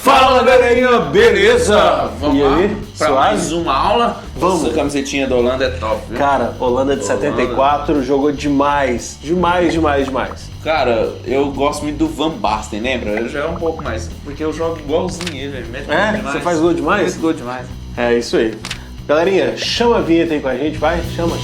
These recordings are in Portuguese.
Fala galerinha, beleza? Vamos lá para mais uma aula. Vamos. Essa camisetinha da Holanda é top, viu? Cara, Holanda de 74 jogou demais. Cara, eu gosto muito do Van Basten, lembra? Eu jogo um pouco mais, porque eu jogo igualzinho ele mete gol demais. Você faz gol demais? Faz gol demais. É isso aí. Galerinha, chama a vinheta aí com a gente, vai? Chama.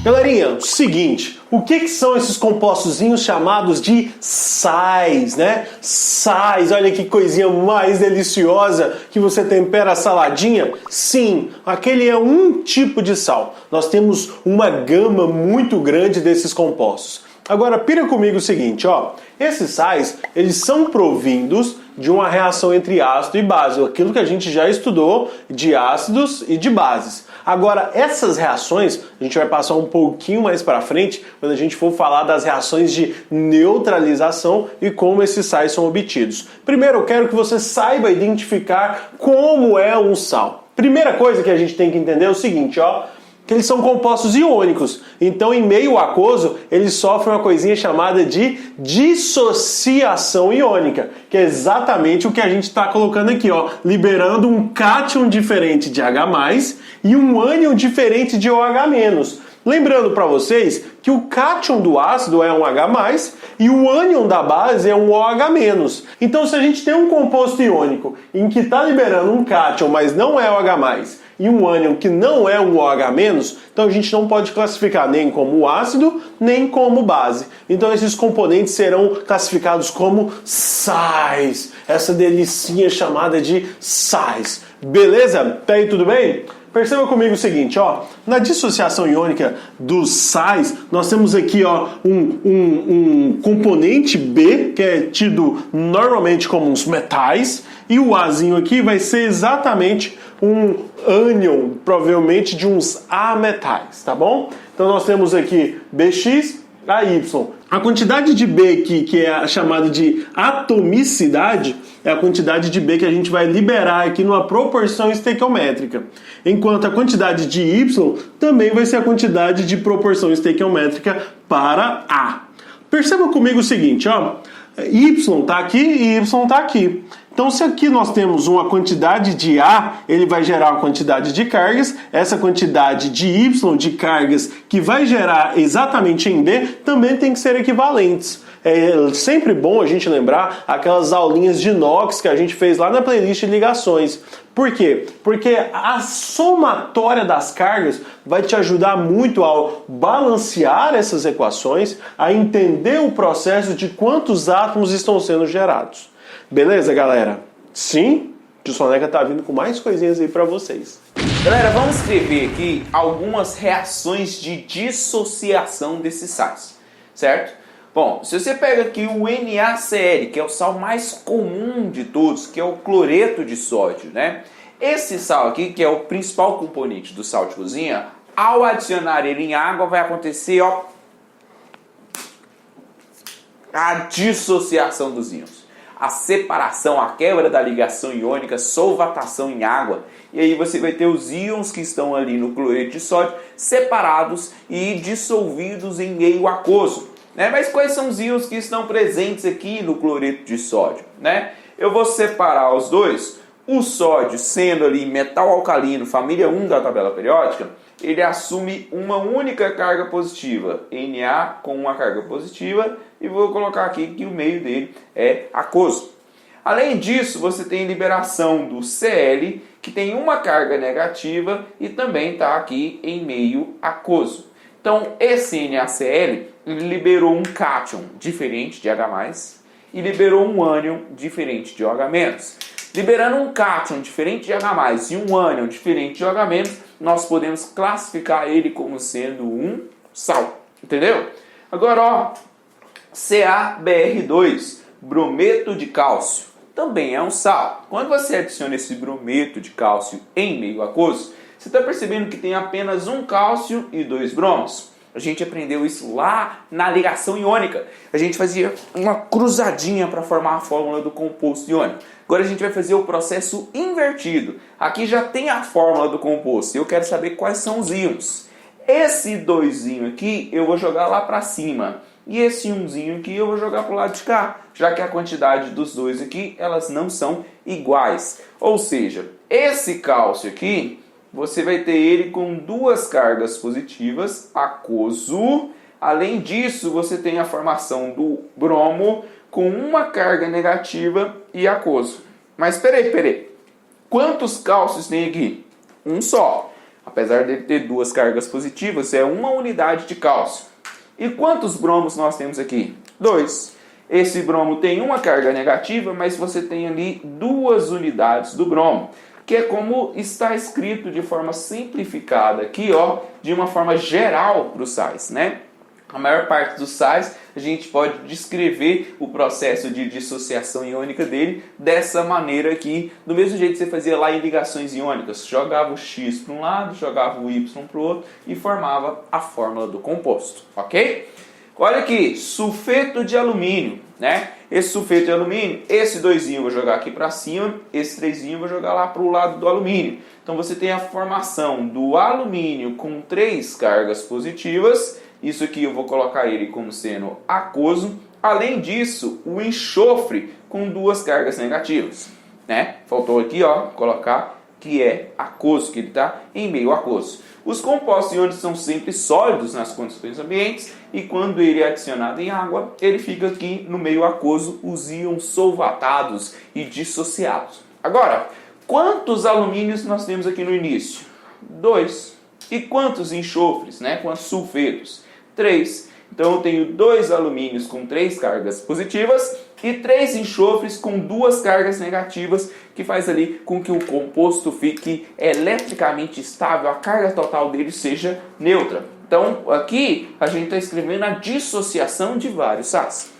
Galerinha, seguinte, o que são esses compostozinhos chamados de sais, né? Sais, olha que coisinha mais deliciosa que você tempera a saladinha. Sim, aquele é um tipo de sal. Nós temos uma gama muito grande desses compostos. Agora, pira comigo o seguinte, ó. Esses sais, eles são provindos de uma reação entre ácido e base, aquilo que a gente já estudou de ácidos e de bases. Agora, essas reações, a gente vai passar um pouquinho mais para frente, quando a gente for falar das reações de neutralização e como esses sais são obtidos. Primeiro, eu quero que você saiba identificar como é um sal. Primeira coisa que a gente tem que entender é o seguinte, ó, que eles são compostos iônicos. Então, em meio aquoso, eles sofrem uma coisinha chamada de dissociação iônica, que é exatamente o que a gente está colocando aqui, ó, liberando um cátion diferente de H+, e um ânion diferente de OH-. Lembrando para vocês que o cátion do ácido é um H+, e o ânion da base é um OH-. Então, se a gente tem um composto iônico em que está liberando um cátion, mas não é OH+, e um ânion que não é um OH-, então a gente não pode classificar nem como ácido, nem como base. Então esses componentes serão classificados como sais. Essa delicinha chamada de sais. Beleza? Tá aí tudo bem? Perceba comigo o seguinte, ó, na dissociação iônica dos sais, nós temos aqui ó, um componente B, que é tido normalmente como uns metais, e o Azinho aqui vai ser exatamente um ânion, provavelmente de uns ametais, tá bom? Então nós temos aqui BX, AY. A quantidade de B aqui, que é chamada de atomicidade, é a quantidade de B que a gente vai liberar aqui numa proporção estequiométrica. Enquanto a quantidade de Y também vai ser a quantidade de proporção estequiométrica para A. Perceba comigo o seguinte, ó. Y está aqui e Y está aqui. Então, se aqui nós temos uma quantidade de A, ele vai gerar uma quantidade de cargas. Essa quantidade de Y de cargas que vai gerar exatamente em B também tem que ser equivalentes. É sempre bom a gente lembrar aquelas aulinhas de inox que a gente fez lá na playlist de ligações. Por quê? Porque a somatória das cargas vai te ajudar muito a balancear essas equações, a entender o processo de quantos átomos estão sendo gerados. Beleza, galera? Sim, o Soneca tá vindo com mais coisinhas aí para vocês. Galera, vamos escrever aqui algumas reações de dissociação desses sais, certo? Bom, se você pega aqui o NaCl, que é o sal mais comum de todos, que é o cloreto de sódio, né? Esse sal aqui, que é o principal componente do sal de cozinha, ao adicionar ele em água vai acontecer, ó, a dissociação dos íons. A separação, a quebra da ligação iônica, solvatação em água. E aí você vai ter os íons que estão ali no cloreto de sódio separados e dissolvidos em meio aquoso. Né? Mas quais são os íons que estão presentes aqui no cloreto de sódio? Né? Eu vou separar os dois. O sódio, sendo ali metal alcalino, família 1 da tabela periódica, ele assume uma única carga positiva, Na com uma carga positiva, e vou colocar aqui que o meio dele é aquoso. Além disso, você tem liberação do Cl, que tem uma carga negativa e também está aqui em meio aquoso. Então, esse NaCl ele liberou um cátion diferente de H+, e liberou um ânion diferente de OH-. Liberando um cátion diferente de H+, e um ânion diferente de OH-, nós podemos classificar ele como sendo um sal. Entendeu? Agora, ó, CaBr2, brometo de cálcio, também é um sal. Quando você adiciona esse brometo de cálcio em meio aquoso, você está percebendo que tem apenas um cálcio e 2 bromos. A gente aprendeu isso lá na ligação iônica. A gente fazia uma cruzadinha para formar a fórmula do composto iônico. Agora a gente vai fazer o processo invertido. Aqui já tem a fórmula do composto. Eu quero saber quais são os íons. Esse 2zinho aqui eu vou jogar lá para cima. e esse 1zinho aqui eu vou jogar para o lado de cá, já que a quantidade dos dois aqui, elas não são iguais. Ou seja, esse cálcio aqui, você vai ter ele com duas cargas positivas, aquoso. Além disso, você tem a formação do bromo com uma carga negativa e aquoso. Mas peraí. Quantos cálcios tem aqui? Um só. Apesar de ter duas cargas positivas, é uma unidade de cálcio. E quantos bromos nós temos aqui? 2. Esse bromo tem uma carga negativa, mas você tem ali 2 unidades do bromo, que é como está escrito de forma simplificada aqui, ó, de uma forma geral para os sais, né? A maior parte dos sais, a gente pode descrever o processo de dissociação iônica dele dessa maneira aqui, do mesmo jeito que você fazia lá em ligações iônicas. Jogava o X para um lado, jogava o Y para o outro e formava a fórmula do composto, ok? Olha aqui, sulfeto de alumínio, né? Esse sulfeto de alumínio, esse 2zinho eu vou jogar aqui para cima, esse 3zinho eu vou jogar lá para o lado do alumínio. Então você tem a formação do alumínio com 3 cargas positivas. Isso aqui eu vou colocar ele como sendo aquoso. Além disso, o enxofre com 2 cargas negativas, né? Faltou aqui, ó, colocar que é aquoso, que ele está em meio aquoso. Os compostos iônicos são sempre sólidos nas condições ambientes e quando ele é adicionado em água, ele fica aqui no meio aquoso, os íons solvatados e dissociados. Agora, quantos alumínios nós temos aqui no início? 2. E quantos enxofres, né? Quantos sulfetos? 3. Então eu tenho 2 alumínios com 3 cargas positivas e 3 enxofres com 2 cargas negativas, que faz ali com que o composto fique eletricamente estável, a carga total dele seja neutra. Então aqui a gente está escrevendo a dissociação de vários sais.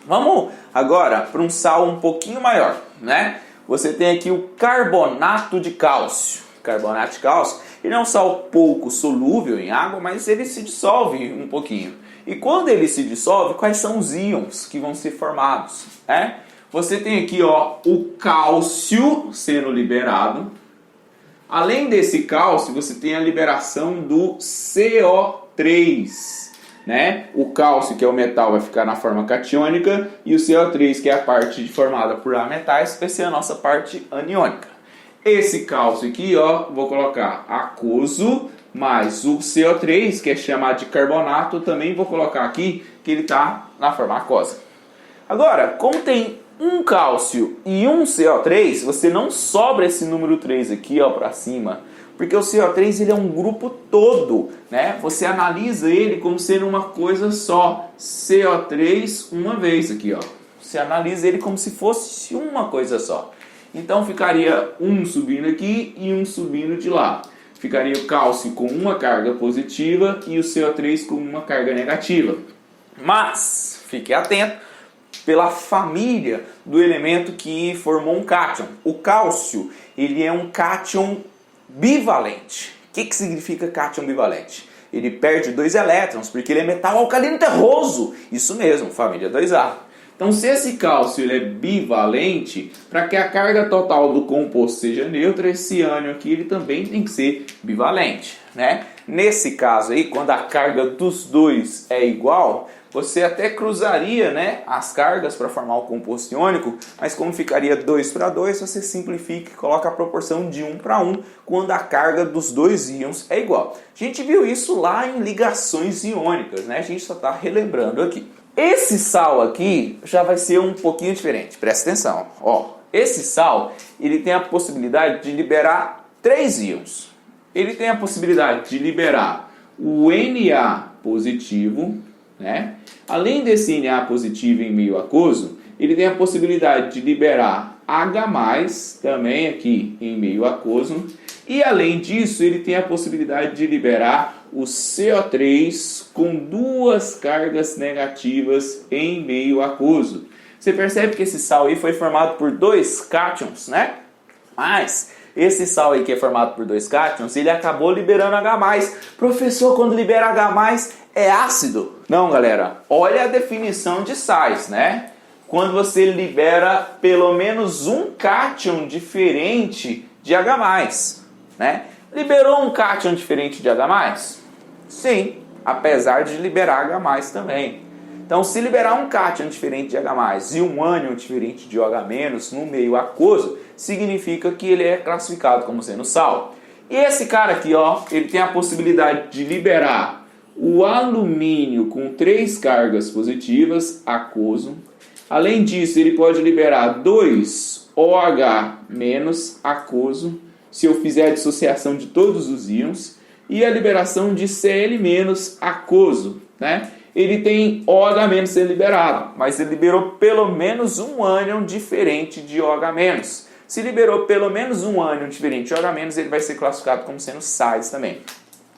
Vamos agora para um sal um pouquinho maior, né? Você tem aqui o carbonato de cálcio. Carbonato de cálcio, ele é um sal pouco solúvel em água, mas ele se dissolve um pouquinho. E quando ele se dissolve, quais são os íons que vão ser formados? Você tem aqui, ó, o cálcio sendo liberado. Além desse cálcio, você tem a liberação do CO3. Né? O cálcio, que é o metal, vai ficar na forma catiônica, e o CO3, que é a parte formada por ametais, vai ser a nossa parte aniônica. Esse cálcio aqui, ó, vou colocar aquoso, mais o CO3, que é chamado de carbonato, também vou colocar aqui, que ele está na forma aquosa. Agora, como tem um cálcio e um CO3, você não sobra esse número 3 aqui, ó, para cima, porque o CO3 ele é um grupo todo, né? Você analisa ele como sendo uma coisa só, CO3 uma vez aqui, ó. Você analisa ele como se fosse uma coisa só. Então ficaria um subindo aqui e um subindo de lá. Ficaria o cálcio com uma carga positiva e o CO3 com uma carga negativa. Mas, fique atento, pela família do elemento que formou um cátion. O cálcio, ele é um cátion bivalente. O que significa cátion bivalente? Ele perde 2 elétrons, porque ele é metal alcalino terroso. Isso mesmo, família 2A. Então, se esse cálcio ele é bivalente, para que a carga total do composto seja neutra, esse ânion aqui ele também tem que ser bivalente, né? Nesse caso aí, quando a carga dos dois é igual, você até cruzaria, né, as cargas para formar o composto iônico, mas como ficaria 2 para 2, você simplifica e coloca a proporção de 1 para 1 quando a carga dos dois íons é igual. A gente viu isso lá em ligações iônicas, né? A gente só está relembrando aqui. Esse sal aqui já vai ser um pouquinho diferente, presta atenção. Ó, esse sal ele tem a possibilidade de liberar 3 íons. Ele tem a possibilidade de liberar o Na positivo, né? Além desse Na positivo em meio aquoso, ele tem a possibilidade de liberar H+, também aqui em meio aquoso. E além disso, ele tem a possibilidade de liberar o CO3 com 2 cargas negativas em meio aquoso. Você percebe que esse sal aí foi formado por 2 cátions, né? Mas esse sal aí que é formado por 2 cátions, ele acabou liberando H+. Professor, quando libera H+, é ácido? Não, galera. Olha a definição de sais, né? Quando você libera pelo menos um cátion diferente de H+, né? Liberou um cátion diferente de H+? Sim, apesar de liberar H+, também. Então, se liberar um cátion diferente de H+, e um ânion diferente de OH- no meio aquoso, significa que ele é classificado como sendo sal. E esse cara aqui, ó, ele tem a possibilidade de liberar o alumínio com 3 cargas positivas, aquoso. Além disso, ele pode liberar 2 OH- aquoso, se eu fizer a dissociação de todos os íons, e a liberação de Cl- aquoso, né? Ele tem OH- sendo liberado, mas ele liberou pelo menos um ânion diferente de OH-. Se liberou pelo menos um ânion diferente de OH-, ele vai ser classificado como sendo sais também.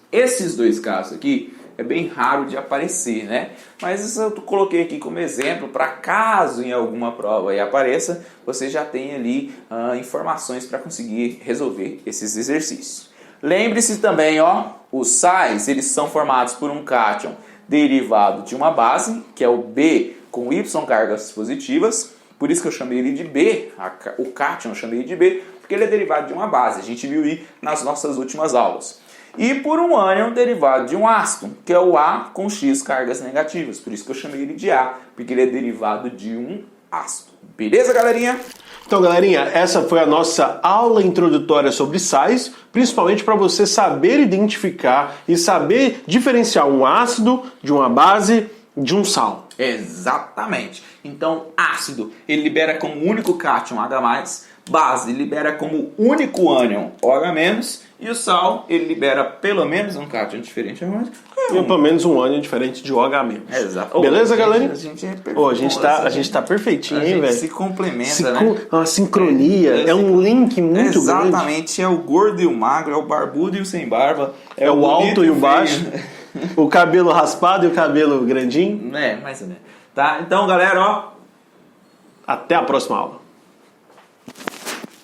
Esses dois casos aqui é bem raro de aparecer, né? Mas isso eu coloquei aqui como exemplo para caso em alguma prova aí apareça, você já tem ali informações para conseguir resolver esses exercícios. Lembre-se também, ó, os sais, eles são formados por um cátion derivado de uma base, que é o B com Y cargas positivas, por isso que eu chamei ele de B, o cátion eu chamei de B, porque ele é derivado de uma base, a gente viu aí nas nossas últimas aulas. E por um ânion derivado de um ácido, que é o A com X cargas negativas, por isso que eu chamei ele de A, porque ele é derivado de um ácido. Beleza, galerinha? Então, galerinha, essa foi a nossa aula introdutória sobre sais, principalmente para você saber identificar e saber diferenciar um ácido de uma base de um sal. Exatamente. Então, ácido, ele libera como único cátion H+, base libera como único ânion OH-, e o sal, ele libera pelo menos um cátion diferente de H+. E pelo menos um ânion diferente de OH-. Exato. Beleza, galera? A gente é perfeito. A gente tá perfeitinho, hein, velho? A gente se complementa, né? Uma sincronia, é um link muito grande. Exatamente, é o gordo e o magro, é o barbudo e o sem barba. É o alto e o baixo. O cabelo raspado e o cabelo grandinho. É, mais ou menos. Tá? Então, galera, ó. Até a próxima aula.